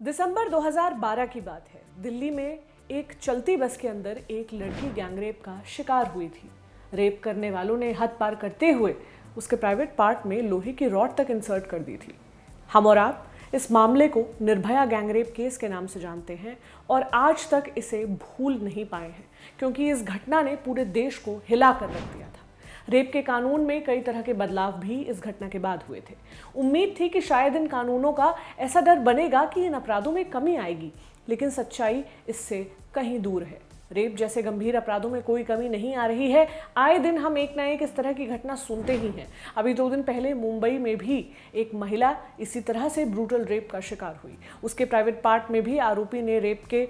दिसंबर 2012 की बात है। दिल्ली में एक चलती बस के अंदर एक लड़की गैंगरेप का शिकार हुई थी। रेप करने वालों ने हद पार करते हुए उसके प्राइवेट पार्ट में लोहे की रॉड तक इंसर्ट कर दी थी। हम और आप इस मामले को निर्भया गैंगरेप केस के नाम से जानते हैं और आज तक इसे भूल नहीं पाए हैं, क्योंकि इस घटना ने पूरे देश को हिला कर रख दिया था। रेप के कानून में कई तरह के बदलाव भी इस घटना के बाद हुए थे। उम्मीद थी कि शायद इन कानूनों का ऐसा डर बनेगा कि इन अपराधों में कमी आएगी, लेकिन सच्चाई इससे कहीं दूर है। रेप जैसे गंभीर अपराधों में कोई कमी नहीं आ रही है। आए दिन हम एक ना एक इस तरह की घटना सुनते ही हैं। अभी 2 दिन पहले मुंबई में भी एक महिला इसी तरह से ब्रूटल रेप का शिकार हुई। उसके प्राइवेट पार्ट में भी आरोपी ने रेप के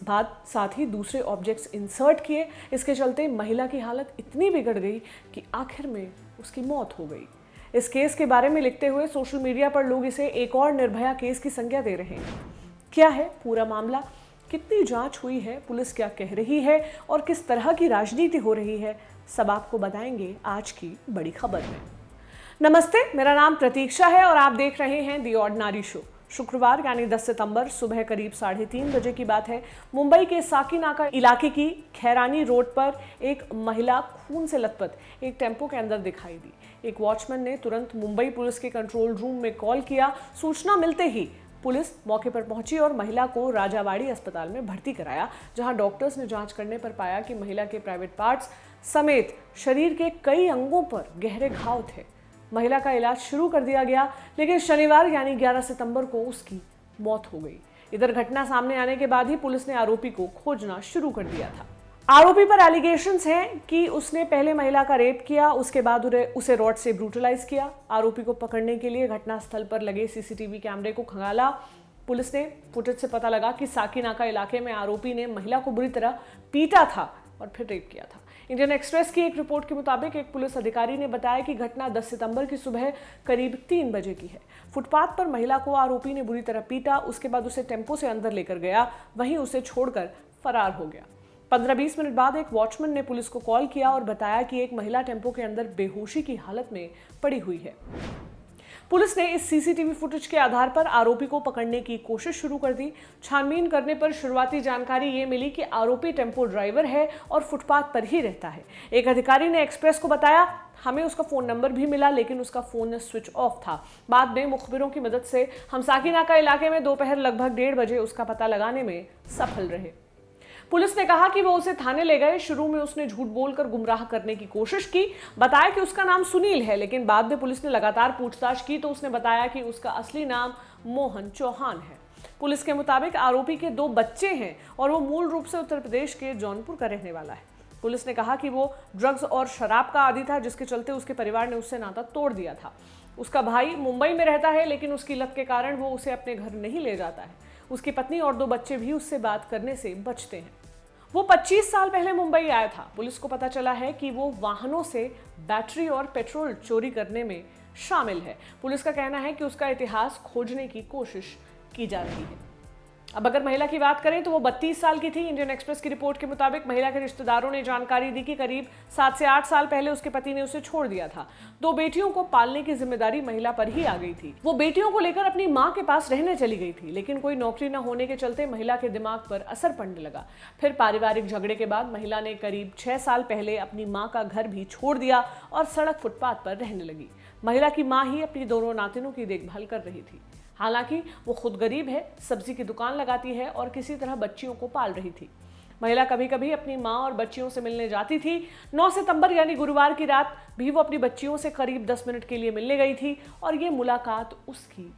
बाद साथ ही दूसरे ऑब्जेक्ट्स इंसर्ट किए। इसके चलते महिला की हालत इतनी बिगड़ गई कि आखिर में उसकी मौत हो गई। इस केस के बारे में लिखते हुए सोशल मीडिया पर लोग इसे एक और निर्भया केस की संज्ञा दे रहे हैं। क्या है पूरा मामला, कितनी जांच हुई है, पुलिस क्या कह रही है और किस तरह की राजनीति हो रही है, सब आपको बताएंगे आज की बड़ी खबर में। नमस्ते, मेरा नाम प्रतीक्षा है और आप देख रहे हैं दी ऑर्डिनरी शो। शुक्रवार यानी 10 सितंबर सुबह करीब 3:30 बजे की बात है। मुंबई के साकीनाका इलाके की खैरानी रोड पर एक महिला खून से लथपथ एक टेम्पो के अंदर दिखाई दी। एक वॉचमैन ने तुरंत मुंबई पुलिस के कंट्रोल रूम में कॉल किया। सूचना मिलते ही पुलिस मौके पर पहुंची और महिला को राजावाड़ी अस्पताल में भर्ती कराया, जहां डॉक्टर्स ने जांच करने पर पाया कि महिला के प्राइवेट पार्ट्स समेत शरीर के कई अंगों पर गहरे घाव थे। महिला का इलाज शुरू कर दिया गया, लेकिन शनिवार यानी 11 सितंबर को उसकी मौत हो गई। इधर घटना सामने आने के बाद ही पुलिस ने आरोपी को खोजना शुरू कर दिया था। आरोपी पर एलिगेशंस हैं कि उसने पहले महिला का रेप किया, उसके बाद उसे रॉड से ब्रूटलाइज किया। आरोपी को पकड़ने के लिए घटनास्थल पर लगे सीसीटीवी कैमरे को खंगाला। पुलिस ने फुटेज से पता लगा कि साकीनाका इलाके में आरोपी ने महिला को बुरी तरह पीटा था और फिर रेप किया था। इंडियन एक्सप्रेस की एक रिपोर्ट के मुताबिक एक पुलिस अधिकारी ने बताया कि घटना 10 सितंबर की सुबह करीब 3 बजे की है। फुटपाथ पर महिला को आरोपी ने बुरी तरह पीटा, उसके बाद उसे टेम्पो से अंदर लेकर गया, वहीं उसे छोड़कर फरार हो गया। 15-20 मिनट बाद एक वॉचमैन ने पुलिस को कॉल किया और बताया कि एक महिला टेम्पो के अंदर बेहोशी की हालत में पड़ी हुई है। पुलिस ने इस सीसीटीवी फुटेज के आधार पर आरोपी को पकड़ने की कोशिश शुरू कर दी। छानबीन करने पर शुरुआती जानकारी ये मिली कि आरोपी टेम्पो ड्राइवर है और फुटपाथ पर ही रहता है। एक अधिकारी ने एक्सप्रेस को बताया, हमें उसका फोन नंबर भी मिला, लेकिन उसका फोन स्विच ऑफ था। बाद में मुखबिरों की मदद से हम साकीनाका इलाके में दोपहर लगभग 1:30 बजे उसका पता लगाने में सफल रहे। पुलिस ने कहा कि वो उसे थाने ले गए। शुरू में उसने झूठ बोलकर गुमराह करने की कोशिश की, बताया कि उसका नाम सुनील है, लेकिन बाद में पुलिस ने लगातार पूछताछ की तो उसने बताया कि उसका असली नाम मोहन चौहान है। पुलिस के मुताबिक आरोपी के 2 बच्चे हैं और वो मूल रूप से उत्तर प्रदेश के जौनपुर का रहने वाला है। पुलिस ने कहा कि वो ड्रग्स और शराब का आदी था, जिसके चलते उसके परिवार ने उससे नाता तोड़ दिया था। उसका भाई मुंबई में रहता है, लेकिन उसकी लत के कारण वो उसे अपने घर नहीं ले जाता है। उसकी पत्नी और 2 बच्चे भी उससे बात करने से बचते हैं। वो 25 साल पहले मुंबई आया था। पुलिस को पता चला है कि वो वाहनों से बैटरी और पेट्रोल चोरी करने में शामिल है। पुलिस का कहना है कि उसका इतिहास खोजने की कोशिश की जा रही है। अब अगर महिला की बात करें तो वो 32 साल की थी। इंडियन एक्सप्रेस की रिपोर्ट के मुताबिक महिला के रिश्तेदारों ने जानकारी दी कि करीब 7 से 8 साल पहले उसके पति ने उसे छोड़ दिया था। 2 बेटियों को पालने की जिम्मेदारी महिला पर ही आ गई थी। वो बेटियों को लेकर अपनी मां के पास रहने चली गई थी, लेकिन कोई नौकरी न होने के चलते महिला के दिमाग पर असर पड़ने लगा। फिर पारिवारिक झगड़े के बाद महिला ने करीब 6 साल पहले अपनी मां का घर भी छोड़ दिया और सड़क फुटपाथ पर रहने लगी। महिला की मां ही अपनी दोनों नातिनों की देखभाल कर रही थी। हालांकि वो खुद गरीब है, सब्जी की दुकान लगाती है और किसी तरह बच्चियों को पाल रही थी। महिला कभी कभी अपनी मां और बच्चियों से मिलने जाती थी। 9 सितंबर यानी गुरुवार की रात भी वो अपनी बच्चियों से करीब 10 मिनट के लिए मिलने गई थी और ये मुलाकात उसकी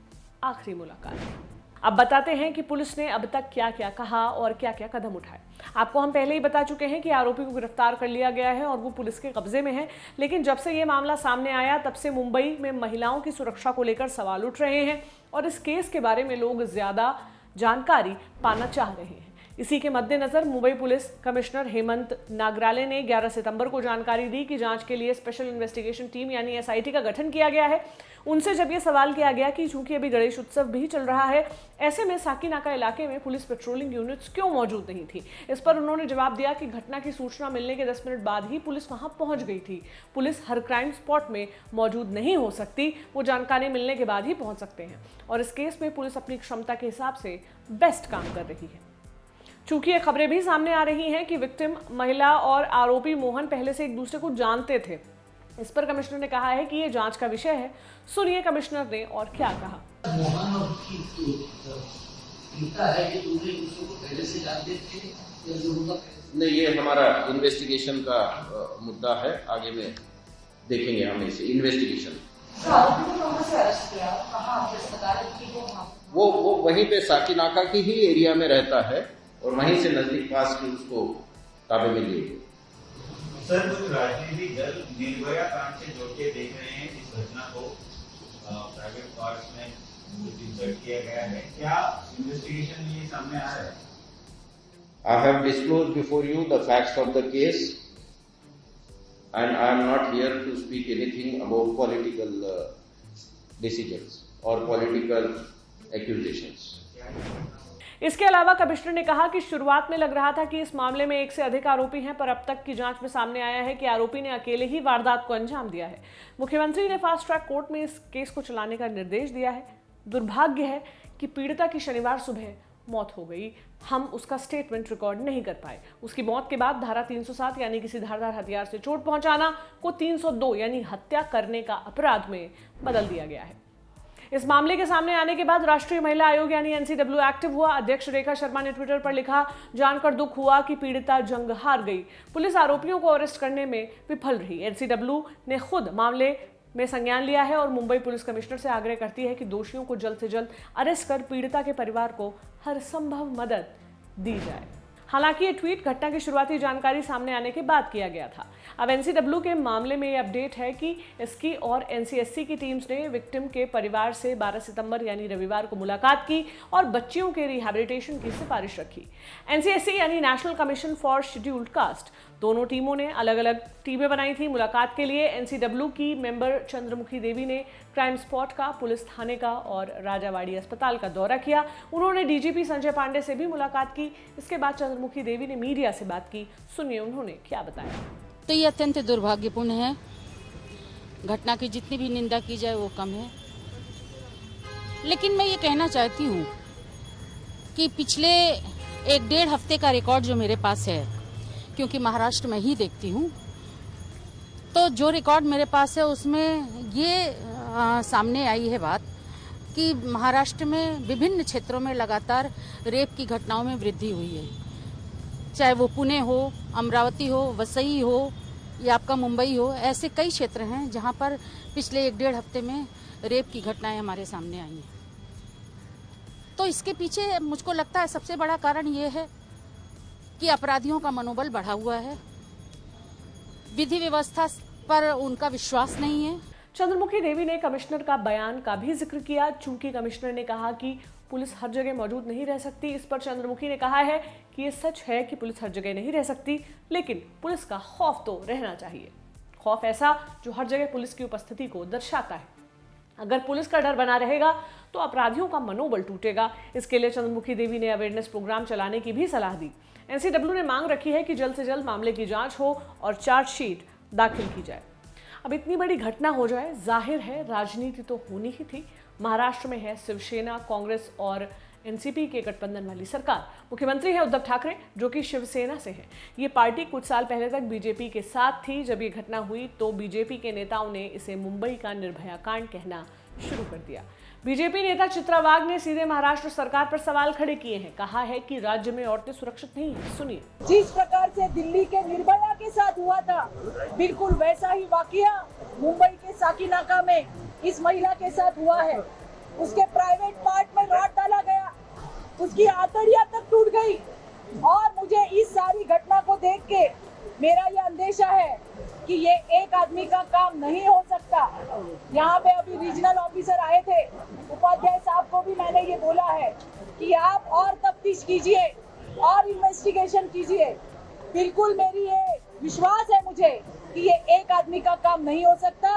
आखिरी मुलाकात थी। अब बताते हैं कि पुलिस ने अब तक क्या क्या कहा और क्या क्या कदम उठाए। आपको हम पहले ही बता चुके हैं कि आरोपी को गिरफ्तार कर लिया गया है और वो पुलिस के कब्जे में है, लेकिन जब से ये मामला सामने आया तब से मुंबई में महिलाओं की सुरक्षा को लेकर सवाल उठ रहे हैं और इस केस के बारे में लोग ज्यादा जानकारी पाना चाह रहे हैं। इसी के मद्देनजर मुंबई पुलिस कमिश्नर हेमंत नागराले ने 11 सितंबर को जानकारी दी कि जांच के लिए स्पेशल इन्वेस्टिगेशन टीम यानी एसआईटी का गठन किया गया है। उनसे जब यह सवाल किया गया कि चूंकि अभी गणेश उत्सव भी चल रहा है, ऐसे में साकीनाका इलाके में पुलिस पेट्रोलिंग यूनिट्स क्यों मौजूद नहीं थी, इस पर उन्होंने जवाब दिया कि घटना की सूचना मिलने के 10 मिनट बाद ही पुलिस वहां पहुंच गई थी। पुलिस हर क्राइम स्पॉट में मौजूद नहीं हो सकती, वो जानकारी मिलने के बाद ही पहुंच सकते हैं और इस केस में पुलिस अपनी क्षमता के हिसाब से बेस्ट काम कर रही है। चूंकि ये खबरें भी सामने आ रही हैं कि विक्टिम महिला और आरोपी मोहन पहले से एक दूसरे को जानते थे, इस पर कमिश्नर ने कहा है कि ये जांच का विषय है। सुनिए कमिश्नर ने और क्या कहा। मोहन और है कि तुम एक दूसरे को पहले से जानते थे या जो नहीं, ये हमारा इन्वेस्टिगेशन का मुद्दा है, आगे में देखेंगे हम इसे इन्वेस्टिगेशन। वो वहीं पे साकीनाका की ही एरिया में रहता है और वहीं से नजदीक पास के उसको ताबे में लिए गए। सर, कुछ राजनीतिक दल निर्भया कांड से जोड़ के देख रहे हैं इस घटना को प्राइवेट पार्ट्स में इंसर्ट किया गया है, क्या इन्वेस्टिगेशन में ये सामने आ रहा है? I have disclosed before you the facts of the case and I am not here to speak anything about political decisions or political accusations. इसके अलावा कमिश्नर ने कहा कि शुरुआत में लग रहा था कि इस मामले में एक से अधिक आरोपी हैं, पर अब तक की जांच में सामने आया है कि आरोपी ने अकेले ही वारदात को अंजाम दिया है। मुख्यमंत्री ने फास्ट ट्रैक कोर्ट में इस केस को चलाने का निर्देश दिया है। दुर्भाग्य है कि पीड़िता की शनिवार सुबह मौत हो गई। हम उसका स्टेटमेंट रिकॉर्ड नहीं कर पाए। उसकी मौत के बाद धारा 307 यानी किसी धारदार हथियार से चोट पहुंचाना को 302 यानी हत्या करने का अपराध में बदल दिया गया है। इस मामले के सामने आने के बाद राष्ट्रीय महिला आयोग यानी एनसीडब्ल्यू एक्टिव हुआ। अध्यक्ष रेखा शर्मा ने ट्विटर पर लिखा, जानकर दुख हुआ कि पीड़िता जंग हार गई। पुलिस आरोपियों को अरेस्ट करने में विफल रही। एनसीडब्ल्यू ने खुद मामले में संज्ञान लिया है और मुंबई पुलिस कमिश्नर से आग्रह करती है कि दोषियों को जल्द से जल्द अरेस्ट कर पीड़िता के परिवार को हर संभव मदद दी जाए। हालांकि ये ट्वीट घटना की शुरुआती जानकारी सामने आने के बाद किया गया था। अब एनसीडब्ल्यू के मामले में ये अपडेट है कि इसकी और एनसीएससी की टीम्स ने विक्टिम के परिवार से 12 सितंबर यानी रविवार को मुलाकात की और बच्चियों के रिहैबिलिटेशन की सिफारिश रखी। एनसीएससी यानी national commission for scheduled caste, दोनों टीमों ने अलग अलग टीमें बनाई थी मुलाकात के लिए। एनसीडब्ल्यू की मेंबर चंद्रमुखी देवी ने क्राइम स्पॉट का, पुलिस थाने का और राजावाड़ी अस्पताल का दौरा किया। उन्होंने डीजीपी संजय पांडे से भी मुलाकात की। इसके बाद चंद्रमुखी देवी ने मीडिया से बात की। सुनिए उन्होंने क्या बताया। तो ये अत्यंत दुर्भाग्यपूर्ण है। घटना की जितनी भी निंदा की जाए वो कम है, लेकिन मैं ये कहना चाहती हूँ कि पिछले 1-1.5 हफ्ते का रिकॉर्ड जो मेरे पास है, क्योंकि महाराष्ट्र में ही देखती हूँ, तो जो रिकॉर्ड मेरे पास है उसमें ये सामने आई है बात कि महाराष्ट्र में विभिन्न क्षेत्रों में लगातार रेप की घटनाओं में वृद्धि हुई है। चाहे वो पुणे हो, अमरावती हो, वसई हो या आपका मुंबई हो, ऐसे कई क्षेत्र हैं जहां पर पिछले 1-1.5 हफ्ते में रेप की घटनाएं हमारे सामने आई हैं। तो इसके पीछे मुझको लगता है सबसे बड़ा कारण ये है कि अपराधियों का मनोबल बढ़ा हुआ है, विधि व्यवस्था पर उनका विश्वास नहीं है। चंद्रमुखी देवी ने कमिश्नर का बयान का भी जिक्र किया। चूंकि कमिश्नर ने कहा कि पुलिस हर जगह मौजूद नहीं रह सकती, इस पर चंद्रमुखी ने कहा है कि ये सच है कि पुलिस हर जगह नहीं रह सकती, लेकिन पुलिस का खौफ तो रहना चाहिए। खौफ ऐसा जो हर जगह पुलिस की उपस्थिति को दर्शाता है। अगर पुलिस का डर बना रहेगा तो अपराधियों का मनोबल टूटेगा। इसके लिए चंद्रमुखी देवी ने अवेयरनेस प्रोग्राम चलाने की भी सलाह दी। एनसीडब्ल्यू ने मांग रखी है कि जल्द से जल्द मामले की जांच हो और चार्जशीट दाखिल की जाए। अब इतनी बड़ी घटना हो जाए, जाहिर है राजनीति तो होनी ही थी। महाराष्ट्र में है शिवसेना, कांग्रेस और एनसीपी के गठबंधन वाली सरकार। मुख्यमंत्री है उद्धव ठाकरे, जो कि शिवसेना से हैं। ये पार्टी कुछ साल पहले तक बीजेपी के साथ थी। जब ये घटना हुई तो बीजेपी के नेताओं ने इसे मुंबई का निर्भया कांड कहना शुरू कर दिया। बीजेपी नेता चित्रा वाघ ने सीधे महाराष्ट्र सरकार पर सवाल खड़े किए हैं। कहा है कि राज्य में औरतें सुरक्षित नहीं हैं। सुनिए। जिस प्रकार से दिल्ली के निर्भया के साथ हुआ था, बिल्कुल वैसा ही वाकया मुंबई के साकीनाका में इस महिला के साथ हुआ है। उसके प्राइवेट पार्ट में रॉड डाला गया, उसकी आंतड़ियां तक टूट गई। और मुझे इस सारी घटना को देख के मेरा ये अंदेशा है कि ये एक आदमी का काम नहीं हो सकता। यहाँ पे अभी रीजनल ऑफिसर आए थे, उपाध्याय साहब को भी मैंने ये बोला है कि आप और तफ्तीश कीजिए और इन इन्वेस्टिगेशन कीजिए। बिल्कुल मेरी ये विश्वास है मुझे कि ये एक आदमी का काम नहीं हो सकता,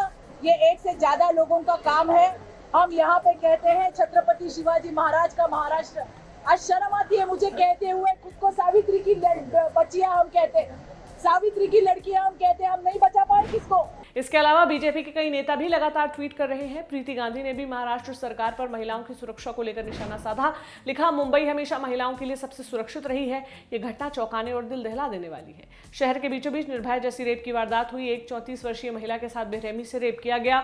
ये एक से ज्यादा लोगों का काम है। हम यहाँ पे कहते हैं छत्रपति शिवाजी महाराज का महाराष्ट्र। आज शर्म आती है मुझे कहते हुए, खुद को सावित्री की बच्चियां हम कहते हैं, सावित्री की लड़कियां हम कहते हैं, हम नहीं बचा पाए किसको। इसके अलावा बीजेपी के कई नेता भी लगातार ट्वीट कर रहे हैं। प्रीति गांधी ने भी महाराष्ट्र सरकार पर महिलाओं की सुरक्षा को लेकर निशाना साधा। लिखा, मुंबई हमेशा महिलाओं के लिए सबसे सुरक्षित रही है। ये घटना चौंकाने और दिल दहला देने वाली है। शहर के बीचों बीच निर्भया जैसी रेप की वारदात हुई। एक 34 वर्षीय महिला के साथ बेरहमी से रेप किया गया।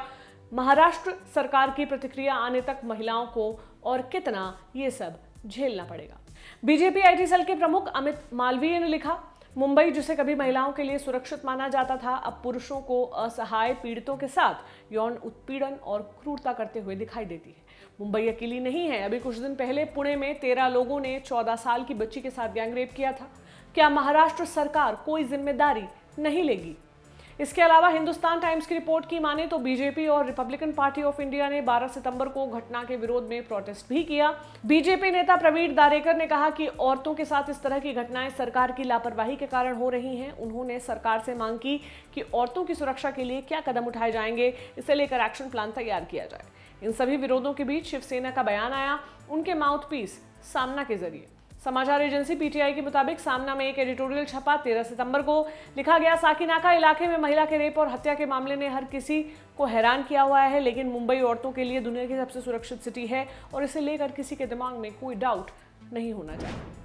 महाराष्ट्र सरकार की प्रतिक्रिया आने तक महिलाओं को और कितना ये सब झेलना पड़ेगा। बीजेपी आईटी सेल के प्रमुख अमित मालवीय ने लिखा, मुंबई जिसे कभी महिलाओं के लिए सुरक्षित माना जाता था, अब पुरुषों को असहाय पीड़ितों के साथ यौन उत्पीड़न और क्रूरता करते हुए दिखाई देती है। मुंबई अकेली नहीं है। अभी कुछ दिन पहले पुणे में 13 लोगों ने 14 साल की बच्ची के साथ गैंगरेप किया था। क्या महाराष्ट्र सरकार कोई जिम्मेदारी नहीं लेगी? इसके अलावा हिंदुस्तान टाइम्स की रिपोर्ट की माने तो बीजेपी और रिपब्लिकन पार्टी ऑफ इंडिया ने 12 सितंबर को घटना के विरोध में प्रोटेस्ट भी किया। बीजेपी नेता प्रवीण दारेकर ने कहा कि औरतों के साथ इस तरह की घटनाएं सरकार की लापरवाही के कारण हो रही हैं। उन्होंने सरकार से मांग की कि औरतों की सुरक्षा के लिए क्या कदम उठाए जाएंगे, इसे लेकर एक्शन प्लान तैयार किया जाए। इन सभी विरोधों के बीच शिवसेना का बयान आया, उनके माउथपीस सामना के जरिए। समाचार एजेंसी पीटीआई के मुताबिक सामना में एक एडिटोरियल छपा। 13 सितंबर को लिखा गया, साकीनाका इलाके में महिला के रेप और हत्या के मामले ने हर किसी को हैरान किया हुआ है, लेकिन मुंबई औरतों के लिए दुनिया की सबसे सुरक्षित सिटी है और इसे लेकर किसी के दिमाग में कोई डाउट नहीं होना चाहिए।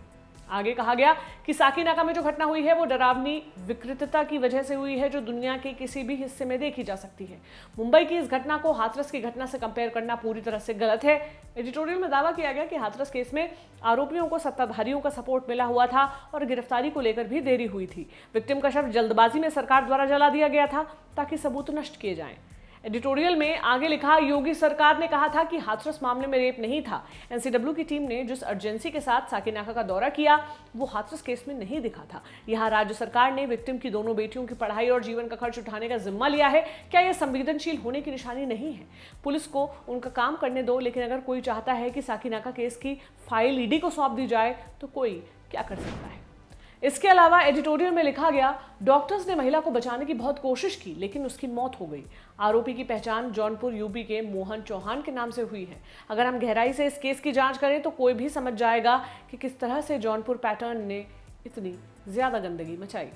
आगे कहा गया कि साकीनाका में जो घटना हुई है वो डरावनी विकृतता की वजह से हुई है जो दुनिया के किसी भी हिस्से में देखी जा सकती है। मुंबई की इस घटना को हाथरस की घटना से कंपेयर करना पूरी तरह से गलत है। एडिटोरियल में दावा किया गया कि हाथरस केस में आरोपियों को सत्ताधारियों का सपोर्ट मिला हुआ था और गिरफ्तारी को लेकर भी देरी हुई थी। विक्टिम का शव जल्दबाजी में सरकार द्वारा जला दिया गया था ताकि सबूत नष्ट किए जाएं। एडिटोरियल में आगे लिखा, योगी सरकार ने कहा था कि हाथरस मामले में रेप नहीं था। एनसीडब्ल्यू की टीम ने जिस अर्जेंसी के साथ साकीनाका का दौरा किया वो हाथरस केस में नहीं दिखा था। यहाँ राज्य सरकार ने विक्टिम की दोनों बेटियों की पढ़ाई और जीवन का खर्च उठाने का जिम्मा लिया है। क्या यह संवेदनशील होने की निशानी नहीं है? पुलिस को उनका काम करने दो, लेकिन अगर कोई चाहता है कि साकीनाका केस की फाइल ईडी को सौंप दी जाए तो कोई क्या कर सकता है? इसके अलावा एडिटोरियल में लिखा गया, डॉक्टर्स ने महिला को बचाने की बहुत कोशिश की लेकिन उसकी मौत हो गई। आरोपी की पहचान जौनपुर यूपी के मोहन चौहान के नाम से हुई है। अगर हम गहराई से इस केस की जांच करें तो कोई भी समझ जाएगा कि किस तरह से जौनपुर पैटर्न ने इतनी ज्यादा गंदगी मचाई।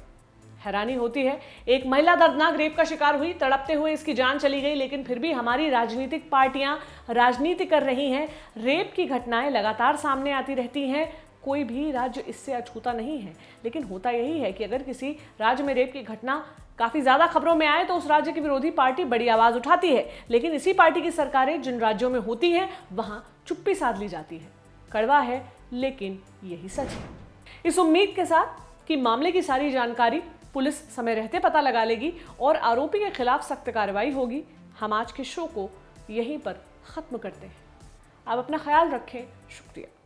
हैरानी होती है, एक महिला दर्दनाक रेप का शिकार हुई, तड़पते हुए इसकी जान चली गई, लेकिन फिर भी हमारी राजनीतिक पार्टियां राजनीति कर रही हैं। रेप की घटनाएं लगातार सामने आती रहती हैं, कोई भी राज्य इससे अछूता नहीं है। लेकिन होता यही है कि अगर किसी राज्य में रेप की घटना काफी ज्यादा खबरों में आए तो उस राज्य की विरोधी पार्टी बड़ी आवाज उठाती है, लेकिन इसी पार्टी की सरकारें जिन राज्यों में होती हैं वहां चुप्पी साध ली जाती है। कड़वा है लेकिन यही सच है। इस उम्मीद के साथ कि मामले की सारी जानकारी पुलिस समय रहते पता लगा लेगी और आरोपी के खिलाफ सख्त कार्रवाई होगी, हम आज के शो को यहीं पर खत्म करते हैं। आप अपना ख्याल रखें। शुक्रिया।